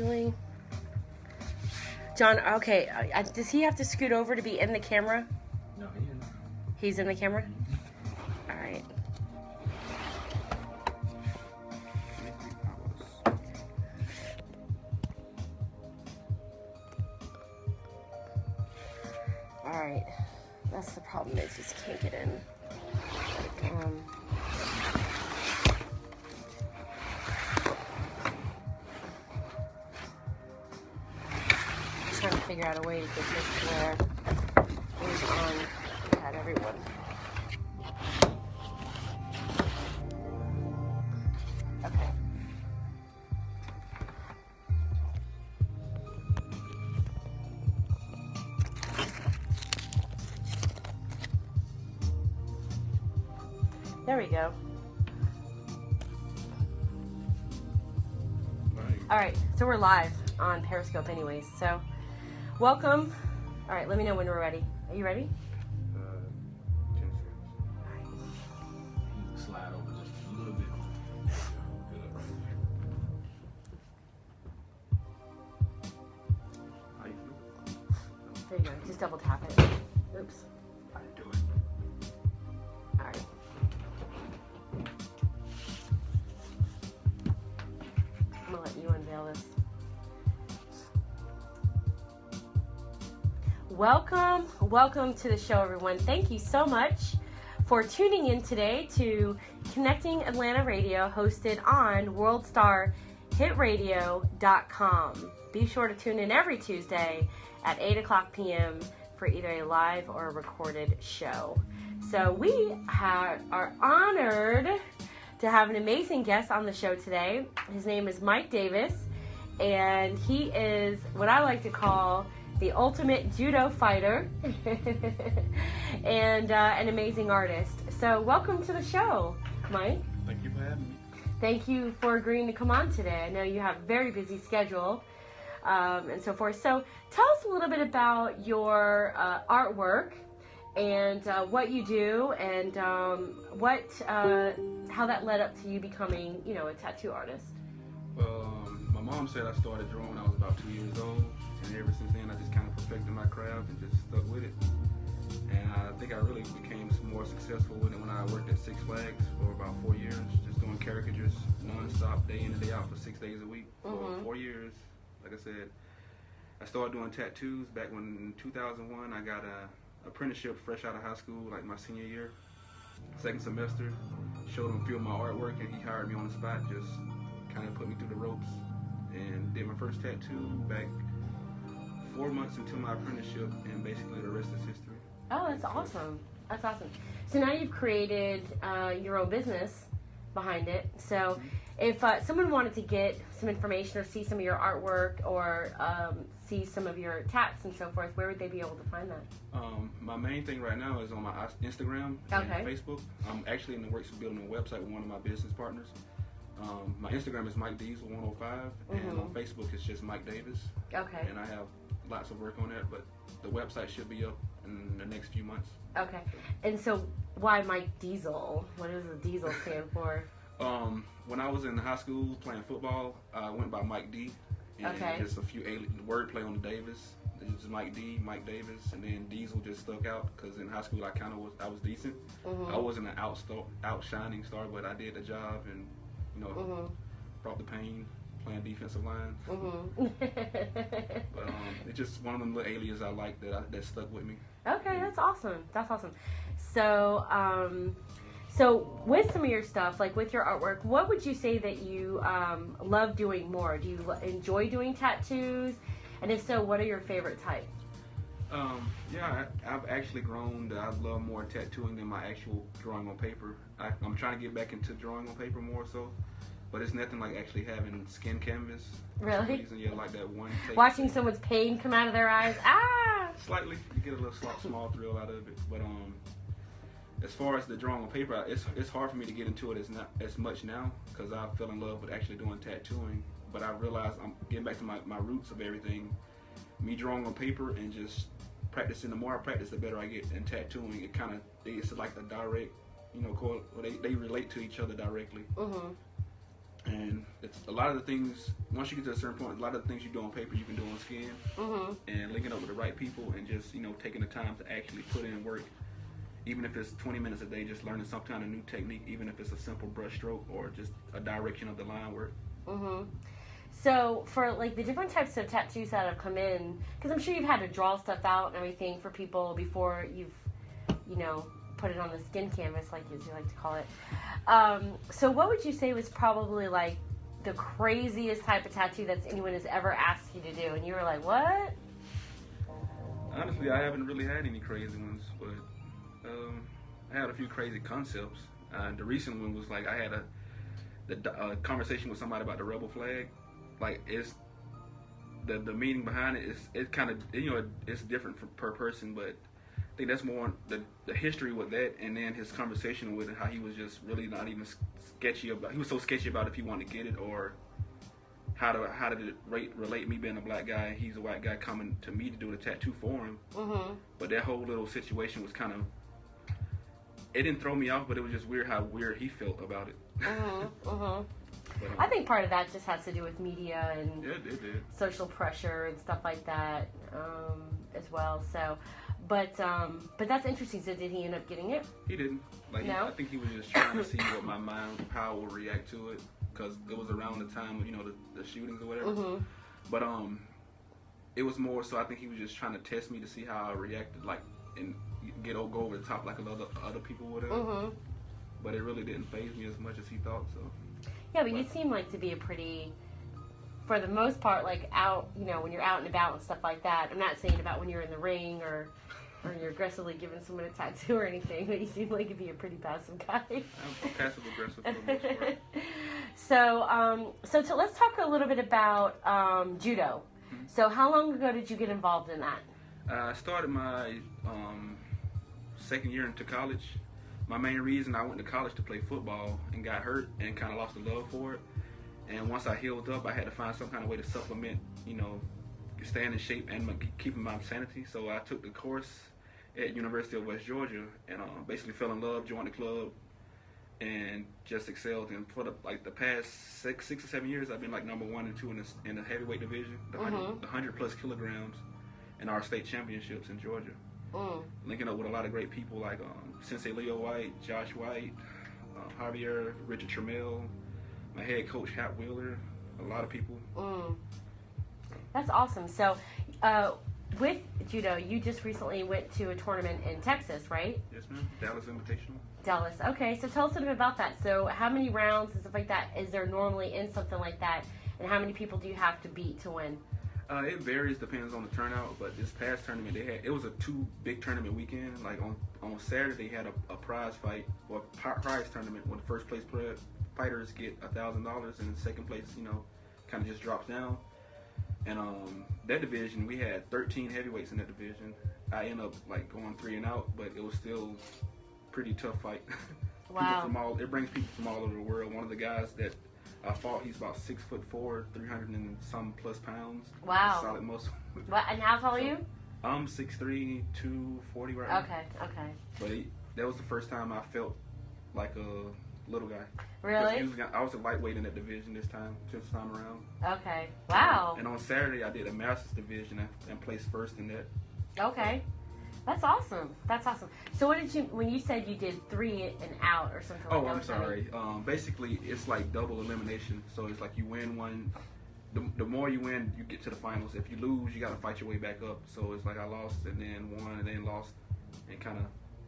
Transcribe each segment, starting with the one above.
doing? John, okay, does he have to scoot over to be in the camera? No, he is. He's in the camera? All right. All right. That's the problem, is just can't get in. Trying to figure out a way to get this to where it's on at everyone. Okay. There we go. All right, so we're live on Periscope anyways, so welcome. All right, let me know when we're ready. Are you ready? 10 seconds. All right. Slide over just a little bit. Good. How you feel? There you go. Just double tap it. Oops. I do it. All right. I'm gonna let you unveil this. Welcome to the show, everyone. Thank you so much for tuning in today to Connecting Atlanta Radio, hosted on WorldStarHitRadio.com. Be sure to tune in every Tuesday at 8 o'clock p.m. for either a live or a recorded show. So we are honored to have an amazing guest on the show today. His name is Mike Davis, and he is what I like to call the ultimate judo fighter and an amazing artist. So welcome to the show, Mike. Thank you for having me. Thank you for agreeing to come on today. I know you have a very busy schedule and so forth. So tell us a little bit about your artwork and what you do and how that led up to you becoming, a tattoo artist. Well, my mom said I started drawing when I was about 2 years old. And ever since then, I just kind of perfected my craft and just stuck with it. And I think I really became more successful with it when I worked at Six Flags for about 4 years, just doing caricatures non-stop, day in and day out for 6 days a week for 4 years. Like I said, I started doing tattoos back when in 2001. I got a apprenticeship fresh out of high school, like my senior year, second semester. Showed him a few of my artwork, and he hired me on the spot, just kind of put me through the ropes, and did my first tattoo back 4 months into my apprenticeship, and basically the rest is history. Oh, that's awesome. That's awesome. So now you've created your own business behind it. So if someone wanted to get some information or see some of your artwork or see some of your tats and so forth, where would they be able to find that? My main thing right now is on my Instagram and Facebook. I'm actually in the works of building a website with one of my business partners. My Instagram is Mike Diesel 105, and on Facebook it's just Mike Davis. Okay. And I have lots of work on that, but the website should be up in the next few months. Okay. And so why Mike Diesel? What does the Diesel stand for? When I was in high school playing football, I went by Mike D. And just a few wordplay on the Davis. It's Mike D, Mike Davis, and then Diesel just stuck out because in high school I was decent. I wasn't an outshining star, but I did the job and brought the pain playing defensive line. But it's just one of them little aliases I like that stuck with me. Okay, that's awesome. That's awesome. So, so with some of your stuff, like with your artwork, what would you say that you love doing more? Do you enjoy doing tattoos? And if so, what are your favorite types? Yeah, I've actually grown that I love more tattooing than my actual drawing on paper. I'm trying to get back into drawing on paper more so, but it's nothing like actually having skin canvas. Really? For some reason, yeah, like that one take. Watching someone's pain come out of their eyes. Ah! Slightly, you get a little small thrill out of it. But as far as the drawing on paper, it's hard for me to get into it as much now because I fell in love with actually doing tattooing. But I realized I'm getting back to my roots of everything. Me drawing on paper and just practicing. The more I practice, the better I get. And tattooing, it's like a direct, they relate to each other directly. And it's a lot of the things, once you get to a certain point, a lot of the things you do on paper, you can do on skin. Mm-hmm. And linking up with the right people and just, taking the time to actually put in work. Even if it's 20 minutes a day, just learning some kind of new technique, even if it's a simple brush stroke or just a direction of the line work. Mm-hmm. So for like the different types of tattoos that have come in, because I'm sure you've had to draw stuff out and everything for people before you've, put it on the skin canvas, like as you like to call it. So what would you say was probably like the craziest type of tattoo that anyone has ever asked you to do? And you were like, what? Honestly, I haven't really had any crazy ones, but I had a few crazy concepts. The recent one was like I had a conversation with somebody about the rebel flag. Like it's the meaning behind it is it kind of it's different per person, but I think that's more the history with that, and then his conversation with it, how he was just really not even sketchy about. He was so sketchy about if he wanted to get it or how did it relate me being a black guy. He's a white guy coming to me to do the tattoo for him. Mm-hmm. But that whole little situation was kind of. It didn't throw me off, but it was just weird how weird he felt about it. Mm-hmm. Mm-hmm. But, I think part of that just has to do with media and it did. Social pressure and stuff like that as well. So, but that's interesting. So did he end up getting it? He didn't. No? I think he was just trying to see what my mind, how I would react to it, because it was around the time of the shootings or whatever. Mm-hmm. But it was more so I think he was just trying to test me to see how I reacted, like and go over the top like a lot of other people would have. Mm-hmm. But it really didn't faze me as much as he thought. So. Yeah, but you seem like to be a pretty, for the most part, like out, when you're out and about and stuff like that. I'm not saying about when you're in the ring or you're aggressively giving someone a tattoo or anything, but you seem like you'd be a pretty passive guy. I'm passive aggressive for the most part. So let's talk a little bit about judo. Mm-hmm. So how long ago did you get involved in that? I started my second year into college. My main reason I went to college to play football and got hurt and kind of lost the love for it. And once I healed up, I had to find some kind of way to supplement, staying in shape and keeping my sanity. So I took the course at University of West Georgia and basically fell in love, joined the club, and just excelled. And for the past six or 7 years, I've been like number 1 and 2 in the heavyweight division, the 100 plus kilograms, in our state championships in Georgia. Linking up with a lot of great people like Sensei Leo White, Josh White, Javier, Richard Trammell, my head coach Hap Wheeler, a lot of people. That's awesome. So with judo, you just recently went to a tournament in Texas, right? Yes, ma'am. Dallas Invitational. Dallas. Okay, so tell us a little bit about that. So how many rounds and stuff like that is there normally in something like that, and how many people do you have to beat to win? It varies, depends on the turnout, but this past tournament it was a 2 big tournament weekend. Like on Saturday they had a prize fight or prize tournament where the first place fighters get $1,000 and the second place, kind of just drops down. And that division we had 13 heavyweights in that division. I ended up like going 3 and out, but it was still pretty tough fight. Wow. It brings people from all over the world. One of the guys that I fought, he's about 6'4", 300 and some plus pounds. Wow. Solid muscle. What? And how tall are you? I'm 6'3", 240 right now. Okay. But that was the first time I felt like a little guy. Really? I was a lightweight in that division this time around. Okay. Wow. And on Saturday I did a master's division and placed first in that. Okay. That's awesome. So what did when you said you did 3 and out or something like that? Oh, I'm sorry. Basically, it's like double elimination. So it's like you win one. The more you win, you get to the finals. If you lose, you got to fight your way back up. So it's like I lost and then won and then lost and kind of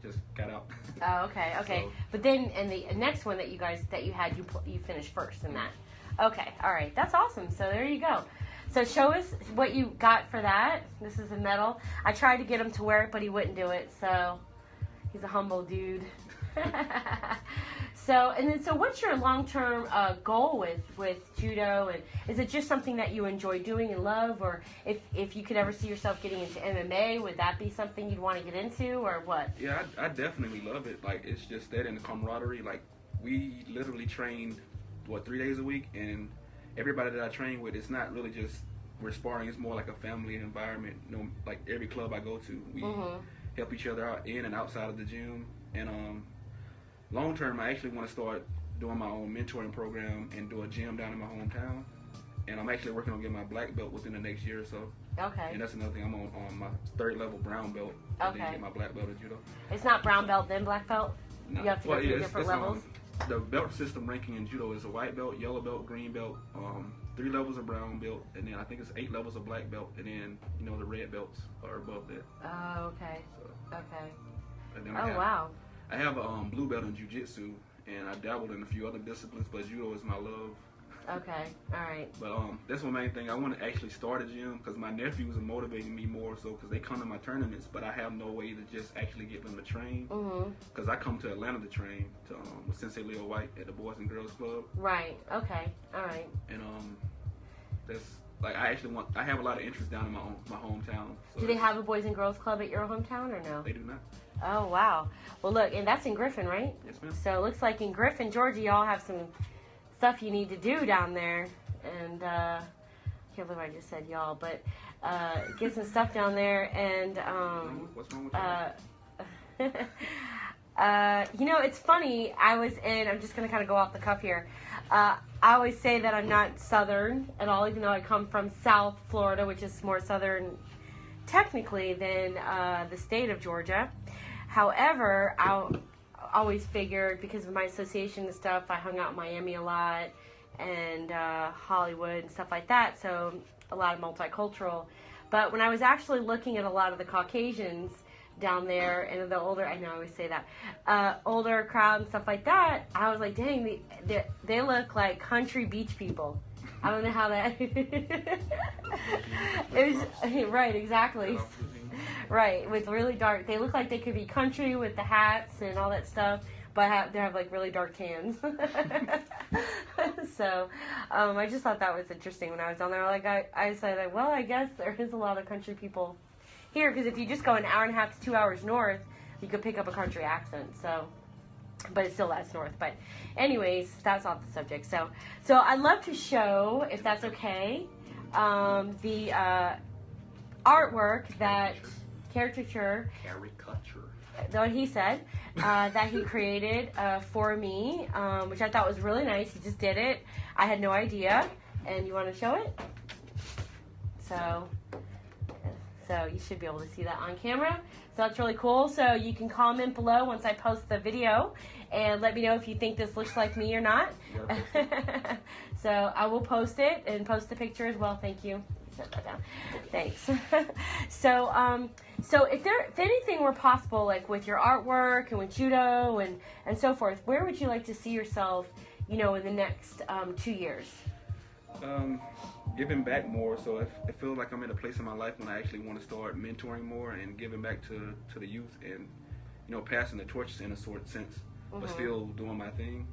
just got out. Oh, okay. So, but then in the next one that you had, you finished first in that. Okay. All right. That's awesome. So there you go. So show us what you got for that. This is a medal. I tried to get him to wear it, but he wouldn't do it. So he's a humble dude. So what's your long-term goal with judo? And is it just something that you enjoy doing and love? Or if you could ever see yourself getting into MMA, would that be something you'd want to get into or what? Yeah, I definitely love it. Like, it's just that and the camaraderie. Like, we literally train, 3 days a week? And everybody that I train with, it's not really just we're sparring. It's more like a family environment. Like every club I go to, we help each other out in and outside of the gym. And long term, I actually want to start doing my own mentoring program and do a gym down in my hometown. And I'm actually working on getting my black belt within the next year or so. Okay. And that's another thing. I'm on my 3rd level brown belt. Okay. Then get my black belt in judo. It's not brown belt then black belt? No. You have to go through different levels? The belt system ranking in judo is a white belt, yellow belt, green belt, 3 levels of brown belt, and then I think it's 8 levels of black belt, and then, the red belts are above that. Oh, okay. So, okay. And then wow. I have a blue belt in jiu-jitsu, and I dabbled in a few other disciplines, but judo is my love. Okay, all right. But that's one main thing. I want to actually start a gym because my nephews are motivating me more so because they come to my tournaments, but I have no way to just actually get them to train. Because I come to Atlanta to train with Sensei Leo White at the Boys and Girls Club. Right. Okay. All right. And that's like I have a lot of interest down in my hometown. So do they have a Boys and Girls Club at your hometown or no? They do not. Oh wow. Well, look, and that's in Griffin, right? Yes, ma'am. So it looks like in Griffin, Georgia, y'all have some stuff you need to do down there, and I can't believe I just said y'all, but get some stuff down there, and what's wrong with that? it's funny. I'm just gonna kind of go off the cuff here. I always say that I'm not Southern at all, even though I come from South Florida, which is more Southern technically than the state of Georgia. However, I always figured because of my association and stuff, I hung out in Miami a lot and Hollywood and stuff like that, so a lot of multicultural. But when I was actually looking at a lot of the Caucasians down there and the older, I know I always say that, older crowd and stuff like that, I was like, dang, they look like country beach people. I don't know how that, it was, right, exactly. Right, with really dark, they look like they could be country with the hats and all that stuff, but they have like really dark tans. So, I just thought that was interesting when I was down there. Like, I said, like, well, I guess there is a lot of country people here, because if you just go an hour and a half to 2 hours north, you could pick up a country accent, so, but it's still that's north. But anyways, that's off the subject. So I'd love to show, if that's okay, the artwork that caricature, what he said, that he created for me, which I thought was really nice. He just did it. I had no idea. And you want to show it? So you should be able to see that on camera. So that's really cool. So you can comment below once I post the video and let me know if you think this looks like me or not. So I will post it and post the picture as well. Thank you. Set that down. Thanks. So if anything were possible, like with your artwork and with judo and so forth, where would you like to see yourself, in the next 2 years? Giving back more. So I feel like I'm in a place in my life when I actually want to start mentoring more and giving back to the youth and, passing the torch in a sort of sense, but still doing my thing.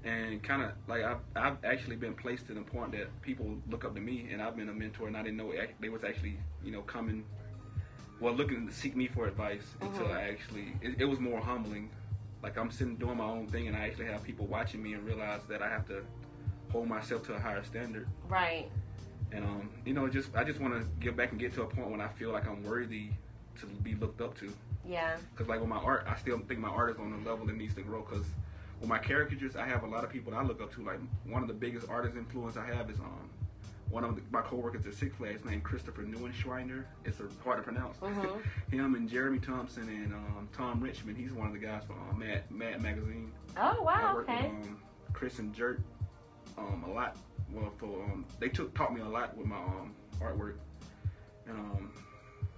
And kind of like I've actually been placed in a point that people look up to me, and I've been a mentor, and I didn't know they was actually coming, looking to seek me for advice until I actually it was more humbling. Like I'm sitting doing my own thing, and I actually have people watching me and realize that I have to hold myself to a higher standard. Right. And I just want to give back and get to a point when I feel like I'm worthy to be looked up to. Yeah. Because like with my art, I still think my art is on a level that needs to grow. Because with my caricatures, I have a lot of people that I look up to. Like one of the biggest artist influence I have is one of my coworkers at Six Flags named Christopher Neuenschweiner. It's hard to pronounce. Him and Jeremy Thompson and Tom Richmond. He's one of the guys from Mad Magazine. Oh wow. I work with Chris and Jert a lot. They taught me a lot with my artwork, and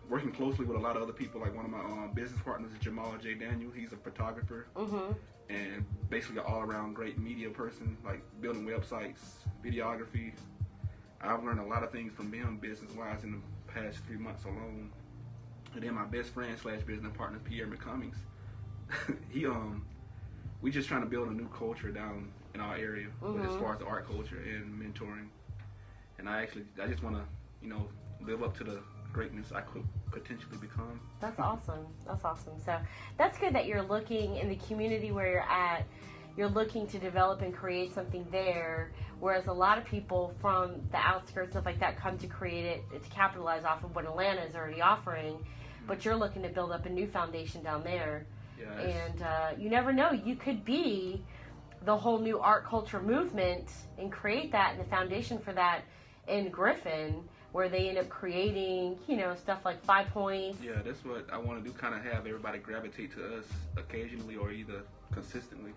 working closely with a lot of other people. Like one of my business partners is Jamal J. Daniel. He's a photographer and basically an all-around great media person, like building websites, videography. I've learned a lot of things from him business-wise in the past 3 months alone. And then my best friend / business partner, Pierre McCummings, we just trying to build a new culture down in our area, but as far as the art culture and mentoring. And I just want to, live up to the greatness I could potentially become. That's awesome. That's awesome. So that's good that you're looking in the community where you're at. You're looking to develop and create something there, whereas a lot of people from the outskirts, stuff like that, come to create it to capitalize off of what Atlanta is already offering. But you're looking to build up a new foundation down there. Yes. And you never know. You could be the whole new art culture movement and create that and the foundation for that in Griffin, where they end up creating, stuff like 5 Points. Yeah, that's what I want to do, kind of have everybody gravitate to us occasionally or either consistently.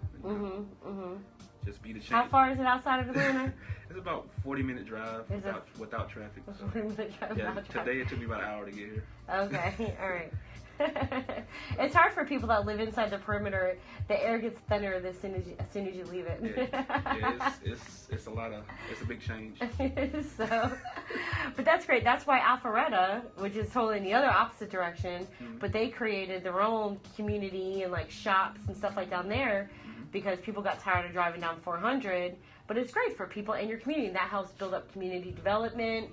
Just be the change. How far is it outside of Atlanta? It's about 40-minute drive without traffic. So. 40-minute drive without traffic. Today it took me about an hour to get here. Okay, all right. It's hard for people that live inside the perimeter. The air gets thinner as soon as you leave it. It's a big change. So, but that's great. That's why Alpharetta, which is totally in the other opposite direction, but they created their own community and like shops and stuff like down there because people got tired of driving down 400. But it's great for people in your community. And that helps build up community development,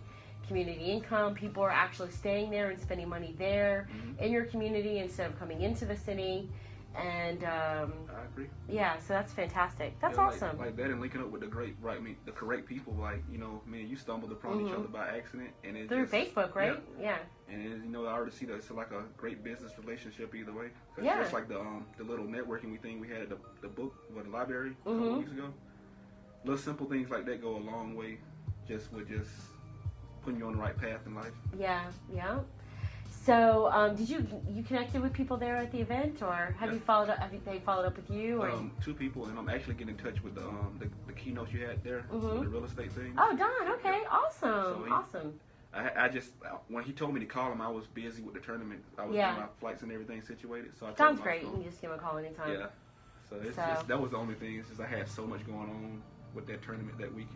community income. People are actually staying there and spending money there in your community instead of coming into the city. And I agree. Yeah, so that's fantastic. That's awesome. Like that, and linking up with the correct people. Like you stumbled upon each other by accident, and it through Facebook, right? Yeah. And I already see that it's like a great business relationship either way. Yeah. Just like the little networking thing we had at the library a couple weeks ago. Little simple things like that go a long way. Just putting you on the right path in life. Yeah. So, did you connected with people there at the event, or have you followed up? Have they followed up with you? Or? 2 people, and I'm actually getting in touch with the keynotes you had there, with the real estate thing. Oh, Don. Okay, awesome, So awesome. I just when he told me to call him, I was busy with the tournament. I was getting my flights and everything situated. So I told Sounds him great. You can just give him a call anytime. Yeah. So that was the only thing. It's just I had so much going on with that tournament that week.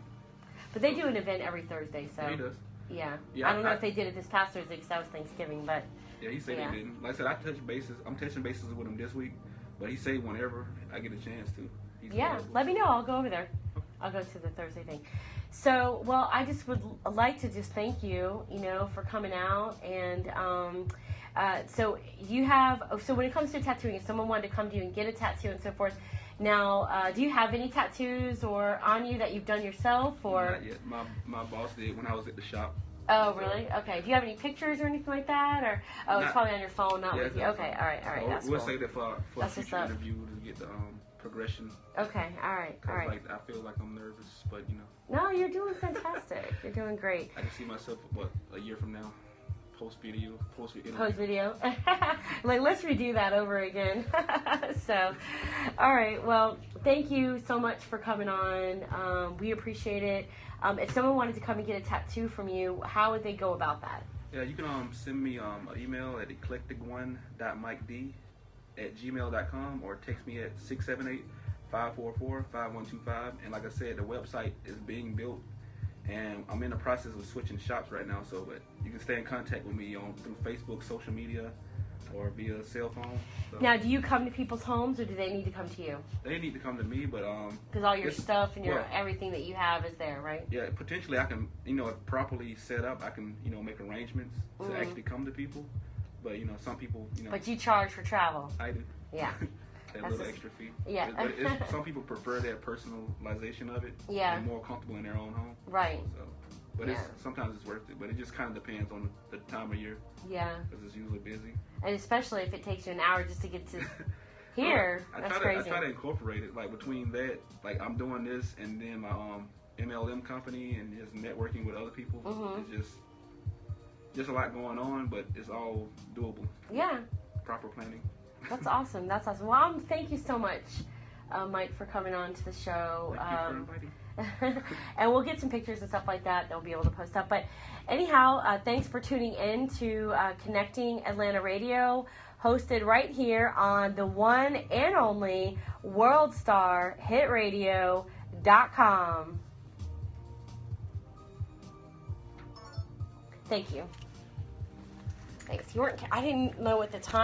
But they do an event every Thursday, so. He does. Yeah. I don't know if they did it this past Thursday because that was Thanksgiving, but. Yeah, he said he didn't. Like I said, I'm touching bases with him this week, but he said whenever I get a chance to. Let me know. I'll go over there. I'll go to the Thursday thing. So, well, I just would like to just thank you, for coming out. And so when it comes to tattooing, if someone wanted to come to you and get a tattoo and so forth, now, do you have any tattoos or on you that you've done yourself? Or? Not yet. My boss did when I was at the shop. Oh, really? Okay. Do you have any pictures or anything like that? Or it's probably on your phone, not with you. Okay. All right. That's we'll cool. say that for a future interview to get the progression. Okay. All right. Like I feel like I'm nervous, but No, you're doing fantastic. You're doing great. I can see myself a year from now. Post video. Like, let's redo that over again. So, all right. Well, thank you so much for coming on. We appreciate it. If someone wanted to come and get a tattoo from you, how would they go about that? Yeah, you can send me an email at eclectic1.miked@gmail.com or text me at 678-544-5125. And like I said, the website is being built. And I'm in the process of switching shops right now, but you can stay in contact with me through Facebook, social media, or via cell phone. So. Now, do you come to people's homes, or do they need to come to you? They need to come to me, but because all your stuff and everything that you have is there, right? Yeah, potentially I can, if properly set up, I can, make arrangements to actually come to people. But some people, But you charge for travel. I do. Yeah. That little extra fee. Yeah. But some people prefer that personalization of it. Yeah. They're more comfortable in their own home. Right. So, but sometimes it's worth it. But it just kind of depends on the time of year. Yeah. Because it's usually busy. And especially if it takes you an hour just to get to here. That's crazy. I try to incorporate it. Like between that, like I'm doing this and then my MLM company and just networking with other people. It's just a lot going on, but it's all doable. Yeah. Proper planning. That's awesome. Well, thank you so much, Mike, for coming on to the show. Thank you for inviting. And we'll get some pictures and stuff like that. They'll be able to post up. But anyhow, thanks for tuning in to Connecting Atlanta Radio, hosted right here on the one and only WorldStarHitRadio.com. Thank you. Thanks. I didn't know at the time.